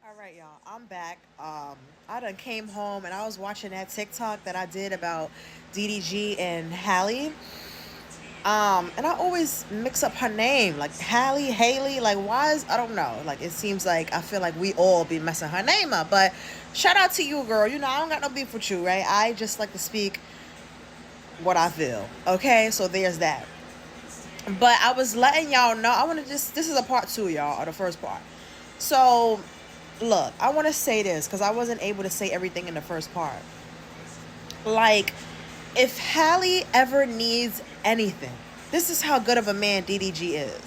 All right, y'all. I'm back. I done came home and I was watching that TikTok that I did about DDG and Hallie. And I always mix up her name, like Hallie, Haley. Like, why is I don't know. Like, it seems like I feel like we all be messing her name up. But shout out to you, girl. You know, I don't got no beef with you, right? I just like to speak what I feel. Okay, so there's that. But I was letting y'all know. I want to just. This is a part two, y'all, or the first part. So look, I want to say this because I wasn't able to say everything in the first part. Like, if Hallie ever needs anything, this is how good of a man DDG is.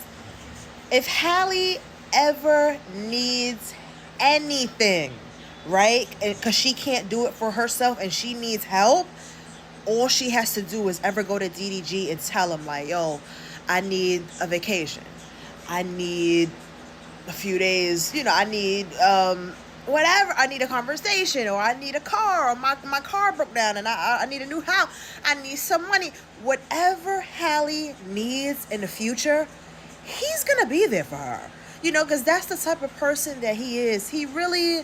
If Hallie ever needs anything, right? Because she can't do it for herself and she needs help, all she has to do is ever go to DDG and tell him, like, yo, I need a vacation. I need a few days, I need whatever. I need a conversation, or I need a car, or my car broke down and I need a new house. I need some money. Whatever Hallie needs in the future, he's gonna be there for her. Because that's the type of person that he is. He really,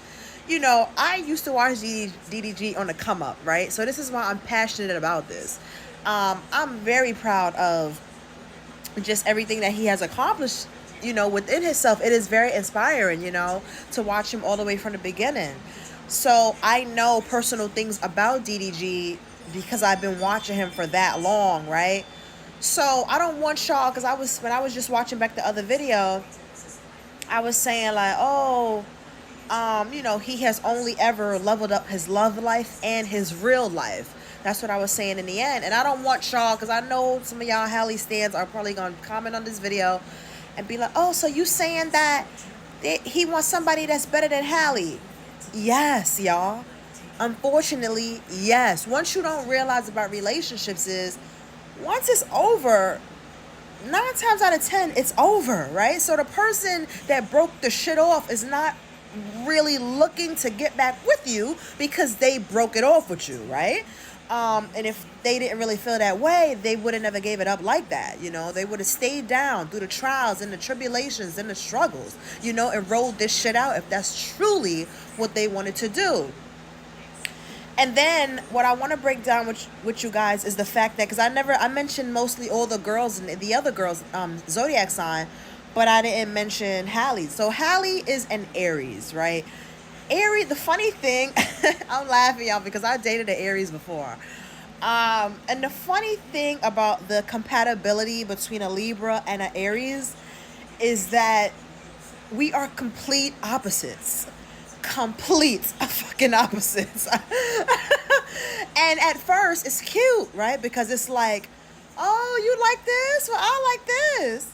I used to watch DDG on the come up, right? So this is why I'm passionate about this. I'm very proud of just everything that he has accomplished, within himself. It is very inspiring, to watch him all the way from the beginning. So I know personal things about DDG because I've been watching him for that long, right? So I don't want y'all, because when I was just watching back the other video, I was saying like, oh, he has only ever leveled up his love life and his real life. That's what I was saying in the end. And I don't want y'all, because I know some of y'all Hallie stands are probably going to comment on this video and be like, oh, so you saying that he wants somebody that's better than Hallie? Yes, y'all. Unfortunately, yes. Once you don't realize about relationships is, once it's over, 9 times out of 10, it's over, right? So the person that broke the shit off is not really looking to get back with you because they broke it off with you, right? And if they didn't really feel that way, they would have never gave it up like that. They would have stayed down through the trials and the tribulations and the struggles, and rolled this shit out if that's truly what they wanted to do. And then what I want to break down with you guys is the fact that, because I mentioned mostly all the girls and the other girls, zodiac sign, but I didn't mention Hallie. So Hallie is an Aries, right? Aries, the funny thing, I'm laughing, y'all, because I dated an Aries before. And the funny thing about the compatibility between a Libra and an Aries is that we are complete opposites. Complete fucking opposites. And at first, it's cute, right? Because it's like, oh, you like this? Well, I like this.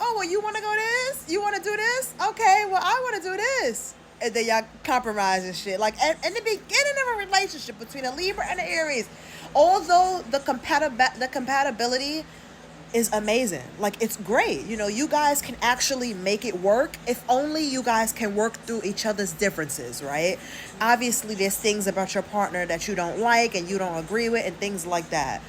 Oh, well, you want to go this? You want to do this? Okay, well, I want to do this. And then y'all compromise and shit. Like, in the beginning of a relationship between a Libra and an Aries, although the compatibility is amazing. Like, it's great. You guys can actually make it work if only you guys can work through each other's differences, right? Obviously, there's things about your partner that you don't like and you don't agree with and things like that.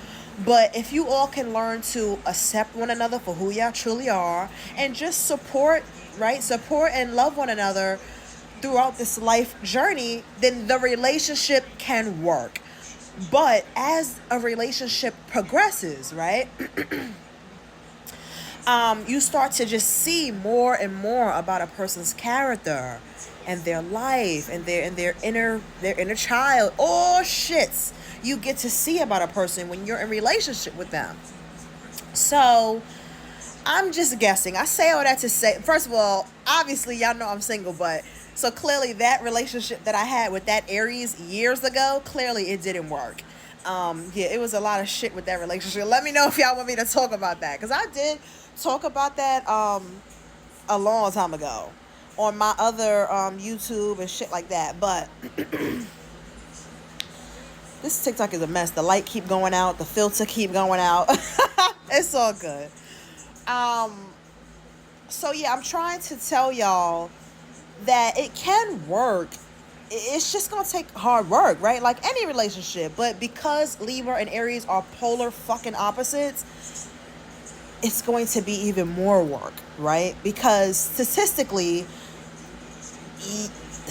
But if you all can learn to accept one another for who y'all truly are and just support, right? Support and love one another throughout this life journey, then the relationship can work. But as a relationship progresses, right? You start to just see more and more about a person's character and their life and their inner child. All shits you get to see about a person when you're in relationship with them. So I'm just guessing. I say all that to say, first of all, obviously y'all know I'm single, but so clearly that relationship that I had with that Aries years ago, clearly it didn't work. Yeah, it was a lot of shit with that relationship. Let me know if y'all want me to talk about that, because I did talk about that a long time ago on my other YouTube and shit like that. But this TikTok is a mess. The light keep going out, the filter keep going out. It's all good. So yeah, I'm trying to tell y'all that it can work. It's just gonna take hard work, right? Like any relationship. But because Libra and Aries are polar fucking opposites, it's going to be even more work, right? Because statistically,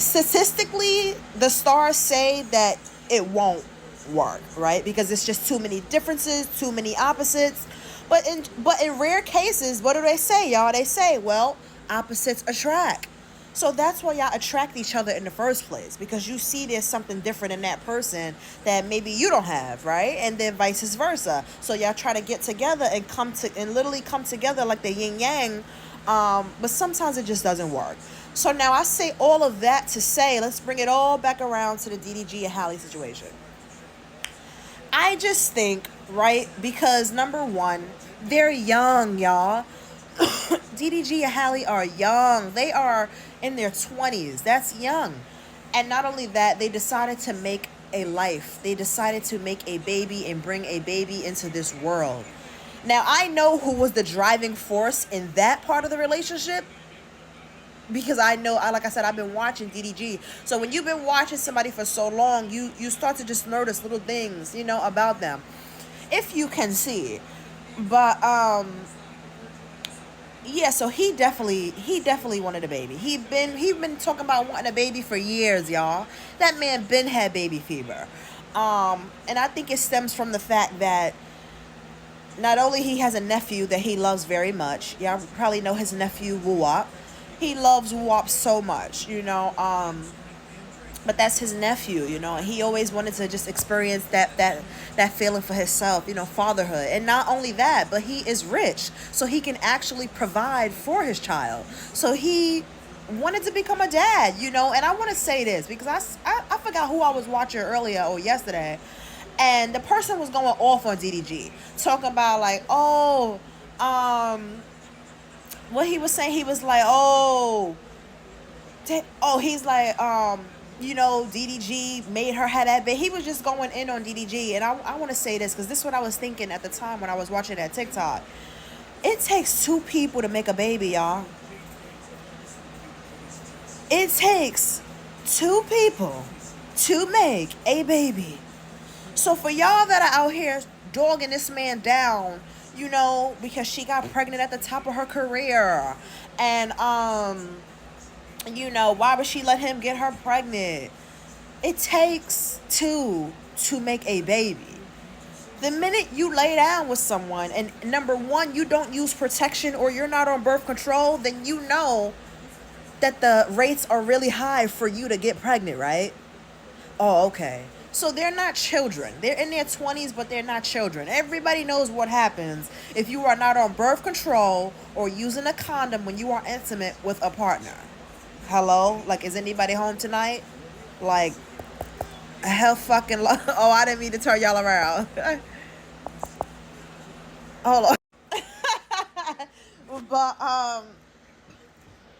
Statistically, the stars say that it won't work, right? Because it's just too many differences, too many opposites. But in rare cases, what do they say, y'all? They say, well, opposites attract. So that's why y'all attract each other in the first place, because you see there's something different in that person that maybe you don't have, right? And then vice versa. So y'all try to get together and literally come together like the yin yang. But sometimes it just doesn't work. So now I say all of that to say, let's bring it all back around to the DDG and Hailey situation. I just think, right, because number one, they're young, y'all. DDG and Hailey are young. They are in their 20s. That's young. And not only that, they decided to make a life. They decided to make a baby and bring a baby into this world. Now, I know who was the driving force in that part of the relationship, because I know, like I said, I've been watching DDG. So when you've been watching somebody for so long, you start to just notice little things, about them, if you can see. But yeah, so he definitely wanted a baby. He been talking about wanting a baby for years, y'all. That man been had baby fever. And I think it stems from the fact that not only he has a nephew that he loves very much. Y'all probably know his nephew Wuop. He loves Wuop so much, but that's his nephew, and he always wanted to just experience that feeling for himself, fatherhood. And not only that, but he is rich, so he can actually provide for his child. So he wanted to become a dad, and I want to say this because I forgot who I was watching earlier or yesterday, and the person was going off on DDG, talking about like, what he was saying. He was like, he's like, DDG made her have that baby. He was just going in on DDG. And I want to say this because this is what I was thinking at the time when I was watching that TikTok. It takes two people to make a baby, y'all. It takes two people to make a baby. So for y'all that are out here dogging this man down, because she got pregnant at the top of her career, and why would she let him get her pregnant? It takes two to make a baby. The minute you lay down with someone and number one, you don't use protection or you're not on birth control, then you know that the rates are really high for you to get pregnant, right? Oh, okay. So they're not children. They're in their 20s, but they're not children. Everybody knows what happens if you are not on birth control or using a condom when you are intimate with a partner. Hello? Like, is anybody home tonight? Like, hell fucking... Oh, I didn't mean to turn y'all around. Hold on. But,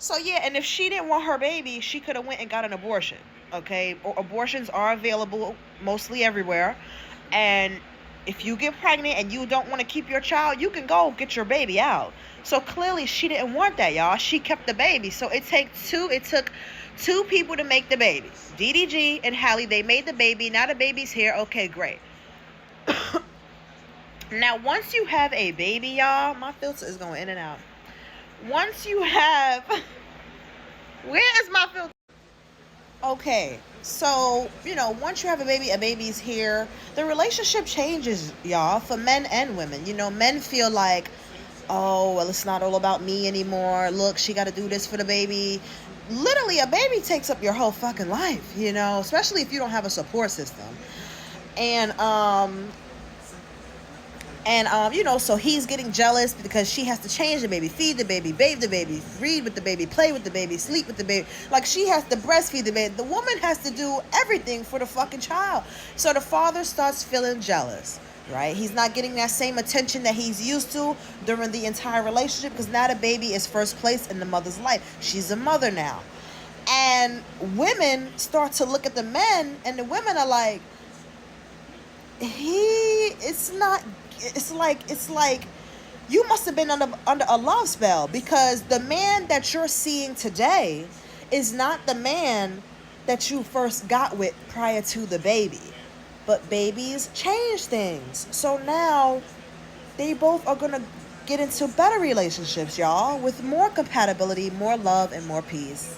so yeah, and if she didn't want her baby, she could have went and got an abortion. Okay, abortions are available mostly everywhere, and if you get pregnant and you don't want to keep your child, you can go get your baby out. So clearly she didn't want that, y'all. She kept the baby. So it took two people to make the baby. DDG and Hailey, they made the baby. Now the baby's here. Okay, great. Now once you have a baby, y'all, my filter is going in and out. Once you have where is my filter? Okay, so, once you have a baby's here, the relationship changes, y'all, for men and women. Men feel like, oh, well, it's not all about me anymore. Look, she got to do this for the baby. Literally, a baby takes up your whole fucking life, especially if you don't have a support system. And, so he's getting jealous because she has to change the baby, feed the baby, bathe the baby, read with the baby, play with the baby, sleep with the baby. Like, she has to breastfeed the baby. The woman has to do everything for the fucking child. So the father starts feeling jealous, right? He's not getting that same attention that he's used to during the entire relationship because now the baby is first place in the mother's life. She's a mother now. And women start to look at the men, and the women are like, it's like you must have been under a love spell, because the man that you're seeing today is not the man that you first got with prior to the baby. But babies change things. So now they both are going to get into better relationships, y'all, with more compatibility, more love, and more peace.